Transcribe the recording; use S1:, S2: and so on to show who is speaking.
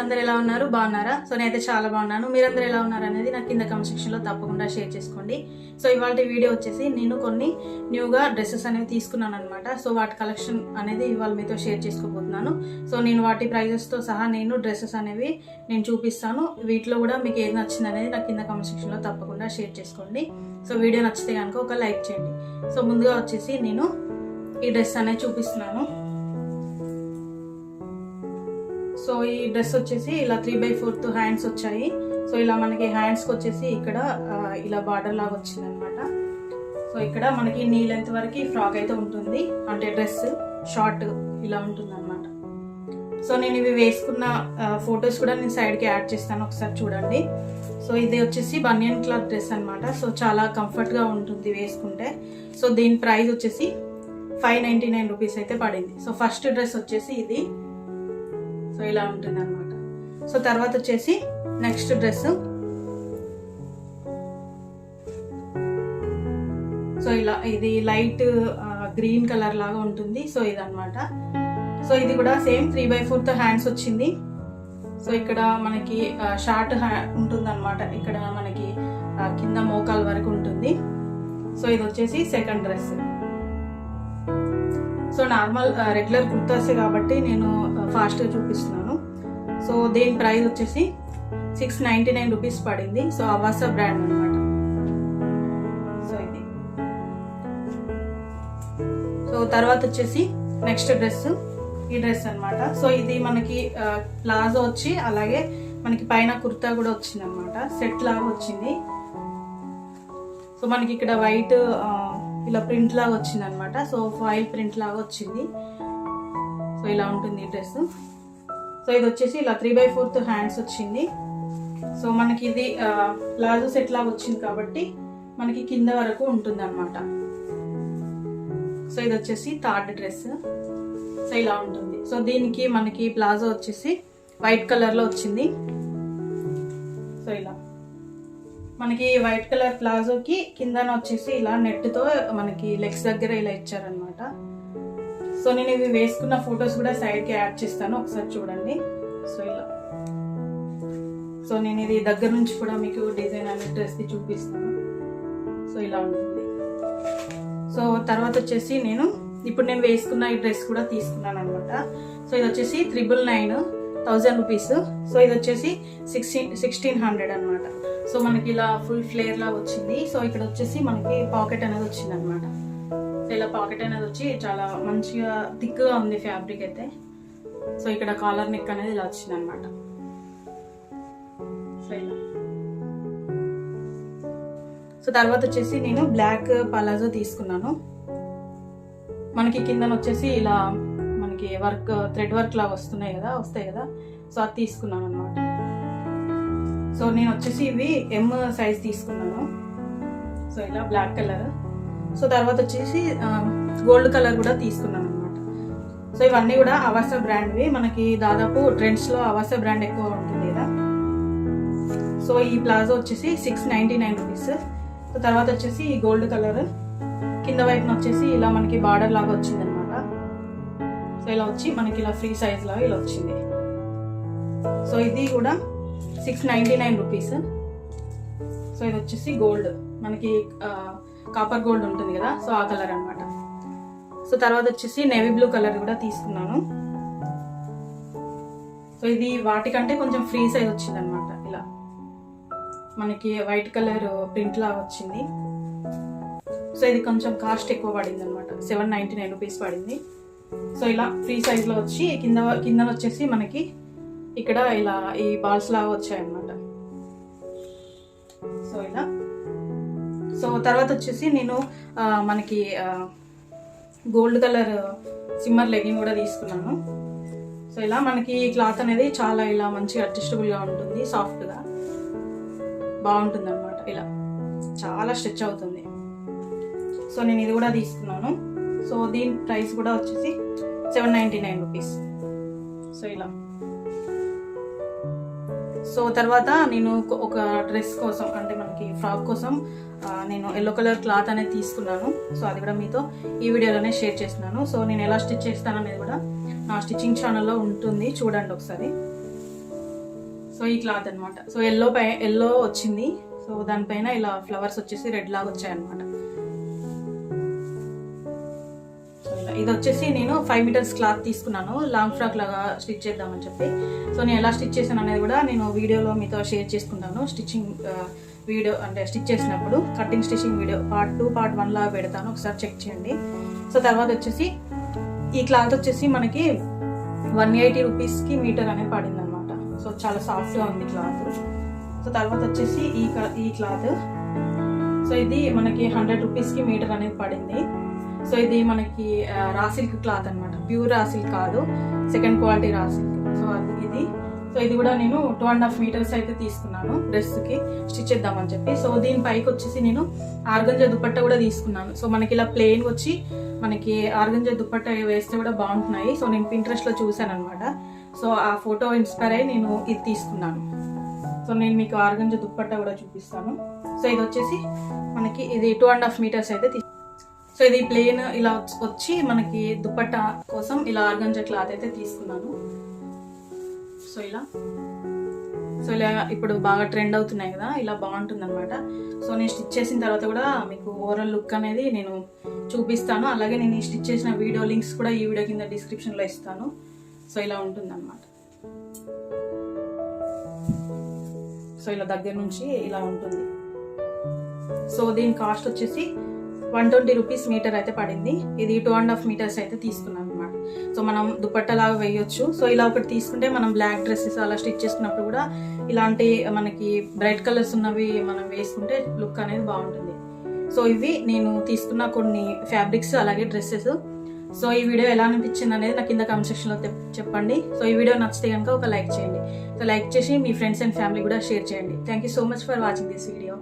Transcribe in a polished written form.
S1: అందరు ఎలా ఉన్నారు? బాగున్నారా? సో నేనైతే చాలా బాగున్నాను. మీరందరూ ఎలా ఉన్నారు అనేది నాకు కింద కామెంట్ సెక్షన్లో తప్పకుండా షేర్ చేసుకోండి. సో ఇవాళ వీడియో వచ్చేసి నేను కొన్ని న్యూగా డ్రెస్సెస్ అనేవి తీసుకున్నాను అనమాట. సో వాటి కలెక్షన్ అనేది ఇవాళ మీతో షేర్ చేసుకోబోతున్నాను. సో నేను వాటి ప్రైజెస్తో సహా నేను డ్రెస్సెస్ అనేవి నేను చూపిస్తాను. వీటిలో కూడా మీకు ఏది నచ్చింది అనేది నాకు కింద కామెంట్ సెక్షన్లో తప్పకుండా షేర్ చేసుకోండి. సో వీడియో నచ్చితే కనుక ఒక లైక్ చేయండి. సో ముందుగా వచ్చేసి నేను ఈ డ్రెస్ అనేది చూపిస్తున్నాను. సో ఈ డ్రెస్ వచ్చేసి ఇలా 3/4 హ్యాండ్స్ వచ్చాయి. సో ఇలా మనకి హ్యాండ్స్కి వచ్చేసి ఇక్కడ ఇలా బార్డర్ లాగా వచ్చింది అనమాట. సో ఇక్కడ మనకి నీ లెంత్ వరకు ఫ్రాక్ అయితే ఉంటుంది, అంటే డ్రెస్ షార్ట్ ఇలా ఉంటుంది అనమాట. సో నేను ఇవి వేసుకున్న ఫొటోస్ కూడా నేను సైడ్కి యాడ్ చేస్తాను, ఒకసారి చూడండి. సో ఇది వచ్చేసి బనియన్ క్లాత్ డ్రెస్ అనమాట. సో చాలా కంఫర్ట్గా ఉంటుంది వేసుకుంటే. సో దీని ప్రైస్ వచ్చేసి 599 రూపీస్ అయితే పడింది. సో ఫస్ట్ డ్రెస్ వచ్చేసి ఇది. సో ఇలా ఉంటుంది అనమాట. సో తర్వాత వచ్చేసి నెక్స్ట్ డ్రెస్. సో ఇలా ఇది లైట్ గ్రీన్ కలర్ లాగా ఉంటుంది. సో ఇదన్నమాట. సో ఇది కూడా సేమ్ 3/4 హ్యాండ్స్ వచ్చింది. సో ఇక్కడ మనకి షార్ట్ ఉంటుంది అనమాట. ఇక్కడ మనకి కింద మోకాల వరకు ఉంటుంది. సో ఇది వచ్చేసి second dress. So normal regular కుర్తాసే కాబట్టి నేను ఫాస్ట్గా చూపిస్తున్నాను. సో దీని ప్రైస్ వచ్చేసి 699 రూపీస్ పడింది. సో అవాసా బ్రాండ్ అనమాట. సో ఇది. సో తర్వాత వచ్చేసి నెక్స్ట్ డ్రెస్ ఈ డ్రెస్ అనమాట. సో ఇది మనకి ప్లాజో వచ్చి అలాగే మనకి పైన కుర్తా కూడా వచ్చింది అనమాట. సెట్ లాగా వచ్చింది. సో మనకి ఇక్కడ వైట్ ఇలా ప్రింట్ లాగా వచ్చింది అనమాట. సో ఫాయిల్ ప్రింట్ లాగా వచ్చింది. సో ఇలా ఉంటుంది ఈ డ్రెస్. సో ఇది వచ్చేసి ఇలా 3/4 హ్యాండ్స్ వచ్చింది. సో మనకి ఇది ప్లాజో సెట్ లాగా వచ్చింది కాబట్టి మనకి కింద వరకు ఉంటుంది అనమాట. సో ఇది వచ్చేసి థర్డ్ డ్రెస్. సో ఇలా ఉంటుంది. సో దీనికి మనకి ప్లాజో వచ్చేసి వైట్ కలర్లో వచ్చింది. సో ఇలా మనకి వైట్ కలర్ ప్లాజోకి కిందన వచ్చేసి ఇలా నెట్తో మనకి లెగ్స్ దగ్గర ఇలా ఇచ్చారనమాట. సో నేను ఇవి వేసుకున్న ఫొటోస్ కూడా సైడ్కి యాడ్ చేస్తాను, ఒకసారి చూడండి. సో ఇలా. సో నేను ఇది దగ్గర నుంచి కూడా మీకు డిజైన్ అనే డ్రెస్ది చూపిస్తాను. సో ఇలా ఉంటుంది. సో తర్వాత వచ్చేసి ఇప్పుడు నేను వేసుకున్న ఈ డ్రెస్ కూడా తీసుకున్నాను అనమాట. సో ఇది వచ్చేసి 999 రూపీస్. సో ఇది వచ్చేసి 1600 అనమాట. సో మనకి ఇలా ఫుల్ ఫ్లేర్ లాగా వచ్చింది. సో ఇక్కడ వచ్చేసి మనకి పాకెట్ అనేది వచ్చింది అనమాట. సో ఇలా పాకెట్ అనేది వచ్చి చాలా మంచిగా థిక్గా ఉంది ఫ్యాబ్రిక్ అయితే. సో ఇక్కడ కాలర్ నెక్ అనేది ఇలా వచ్చింది అనమాట. సో ఇలా. సో తర్వాత వచ్చేసి నేను బ్లాక్ పలాజో తీసుకున్నాను. మనకి కిందన వచ్చేసి ఇలా మనకి థ్రెడ్ వర్క్ లాగా వస్తాయి కదా. సో అది తీసుకున్నాను అనమాట. సో నేను వచ్చేసి ఇవి M సైజ్ తీసుకున్నాను. సో ఇలా బ్లాక్ కలర్. సో తర్వాత వచ్చేసి గోల్డ్ కలర్ కూడా తీసుకున్నాను అనమాట. సో ఇవన్నీ కూడా అవాసా బ్రాండ్వి. మనకి దాదాపు ట్రెండ్స్లో అవాసా బ్రాండ్ ఎక్కువ ఉంటుంది కదా. సో ఈ ప్లాజో వచ్చేసి 699 రూపీస్. సో తర్వాత వచ్చేసి ఈ గోల్డ్ కలర్ కింద వైపున వచ్చేసి ఇలా మనకి బార్డర్ లాగా వచ్చింది అనమాట. సో ఇలా వచ్చి మనకి ఇలా ఫ్రీ సైజ్ లాగా ఇలా వచ్చింది. సో ఇది కూడా 699 రూపీస్. సో ఇది వచ్చేసి గోల్డ్, మనకి కాపర్ గోల్డ్ ఉంటుంది కదా. సో ఆ కలర్ అనమాట. సో తర్వాత వచ్చేసి నేవీ బ్లూ కలర్ కూడా తీసుకున్నాను. సో ఇది వాటికంటే కొంచెం ఫ్రీ సైజ్ వచ్చింది అనమాట. ఇలా మనకి వైట్ కలర్ ప్రింట్ లాగా వచ్చింది. సో ఇది కొంచెం కాస్ట్ ఎక్కువ పడింది అనమాట. 799 రూపీస్ పడింది. సో ఇలా ఫ్రీ సైజ్లో వచ్చి కింద వచ్చేసి మనకి ఇక్కడ ఇలా ఈ బాల్స్ లాగా వచ్చాయన్నమాట. సో ఇలా. సో తర్వాత వచ్చేసి నేను మనకి గోల్డ్ కలర్ సిమ్మర్ లెగిన్ కూడా తీసుకున్నాను. సో ఇలా మనకి క్లాత్ అనేది చాలా ఇలా మంచిగా అడ్జస్టబుల్గా ఉంటుంది, సాఫ్ట్గా బాగుంటుంది అనమాట. ఇలా చాలా స్ట్రెచ్ అవుతుంది. సో నేను ఇది కూడా తీసుకున్నాను. సో దీని ప్రైస్ కూడా వచ్చేసి 799 రూపీస్. సో ఇలా. సో తర్వాత నేను ఒక డ్రెస్ కోసం, అంటే మనకి ఫ్రాక్ కోసం నేను ఎల్లో కలర్ క్లాత్ అనేది తీసుకున్నాను. సో అది కూడా మీతో ఈ వీడియోలోనే షేర్ చేస్తున్నాను. సో నేను ఎలా స్టిచ్ చేస్తాను అనేది కూడా నా స్టిచ్చింగ్ ఛానల్లో ఉంటుంది, చూడండి ఒకసారి. సో ఈ క్లాత్ అనమాట. సో ఎల్లో వచ్చింది. సో దానిపైన ఇలా ఫ్లవర్స్ వచ్చేసి రెడ్ లాగా వచ్చాయన్నమాట. సో ఇలా ఇది వచ్చేసి నేను 5 మీటర్స్ క్లాత్ తీసుకున్నాను లాంగ్ ఫ్రాక్ లాగా స్టిచ్ చేద్దామని చెప్పి. సో నేను ఎలా స్టిచ్ చేశాను అనేది కూడా నేను వీడియోలో మీతో షేర్ చేసుకుంటాను. స్టిచ్చింగ్ వీడియో అంటే స్టిచ్ చేసినప్పుడు cutting stitching video part 2 part 1 లాగా పెడతాను, ఒకసారి చెక్ చేయండి. సో తర్వాత వచ్చేసి ఈ క్లాత్ వచ్చేసి మనకి 180 రూపీస్కి మీటర్ అనేది పడింది అనమాట. సో చాలా సాఫ్ట్గా ఉంది క్లాత్. సో తర్వాత వచ్చేసి ఈ క్లాత్, సో ఇది మనకి 100 రూపీస్కి మీటర్ అనేది పడింది. సో ఇది మనకి రా సిల్క్ క్లాత్ అనమాట, ప్యూర్ రా సిల్క్ కాదు, second quality raw silk. So అది ఇది. సో ఇది కూడా నేను 2.5 మీటర్స్ అయితే తీసుకున్నాను డ్రెస్కి స్టిచ్ చేద్దామని చెప్పి. సో దీని పైకి వచ్చేసి నేను ఆర్గంజా దుపట్ట కూడా తీసుకున్నాను. సో మనకి ఇలా ప్లెయిన్ వచ్చి మనకి ఆర్గంజా దుపట్ట వేస్తే కూడా బాగుంటున్నాయి. సో నేను Pinterestలో చూసాను అనమాట. సో ఆ ఫోటో ఇన్స్పైర్ అయ్యి నేను ఇది తీసుకున్నాను. సో నేను మీకు ఆర్గంజా దుపట్ట కూడా చూపిస్తాను. సో ఇది వచ్చేసి మనకి ఇది 2.5 మీటర్స్ అయితే సో ఇది ప్లెయిన్ ఇలా వచ్చి మనకి దుపట్ట కోసం ఇలా ఆర్గంజా క్లాత్ అయితే తీసుకున్నాను. సో ఇలా ఇప్పుడు బాగా ట్రెండ్ అవుతున్నాయి కదా, ఇలా బాగుంటుంది అనమాట. సో నేను స్టిచ్ చేసిన తర్వాత కూడా మీకు ఓవరాల్ లుక్ అనేది నేను చూపిస్తాను. అలాగే నేను ఈ స్టిచ్ చేసిన వీడియో లింక్స్ కూడా ఈ వీడియో కింద డిస్క్రిప్షన్లో ఇస్తాను. సో ఇలా ఉంటుంది అనమాట. సో ఇలా దగ్గర నుంచి ఇలా ఉంటుంది. సో దీని కాస్ట్ వచ్చేసి 120 రూపీస్ మీటర్ అయితే పడింది. ఇది 2.5 మీటర్స్ అయితే తీసుకున్నాను అనమాట. సో మనం దుపట్టలాగా వేయొచ్చు. సో ఇలా ఒకటి తీసుకుంటే మనం బ్లాక్ డ్రెస్సెస్ అలా స్టిచ్ చేసుకున్నప్పుడు కూడా ఇలాంటి మనకి బ్రైట్ కలర్స్ ఉన్నవి మనం వేసుకుంటే లుక్ అనేది బాగుంటుంది. సో ఇవి నేను తీసుకున్న కొన్ని ఫ్యాబ్రిక్స్ అలాగే డ్రెస్సెస్. సో ఈ వీడియో ఎలా అనిపించింది అనేది నాకు కింద కామెంట్ సెక్షన్లో చెప్పండి. సో ఈ వీడియో నచ్చితే కనుక ఒక లైక్ చేయండి. సో లైక్ చేసి మీ ఫ్రెండ్స్ అండ్ ఫ్యామిలీ కూడా షేర్ చేయండి. Thank you so much for watching this video.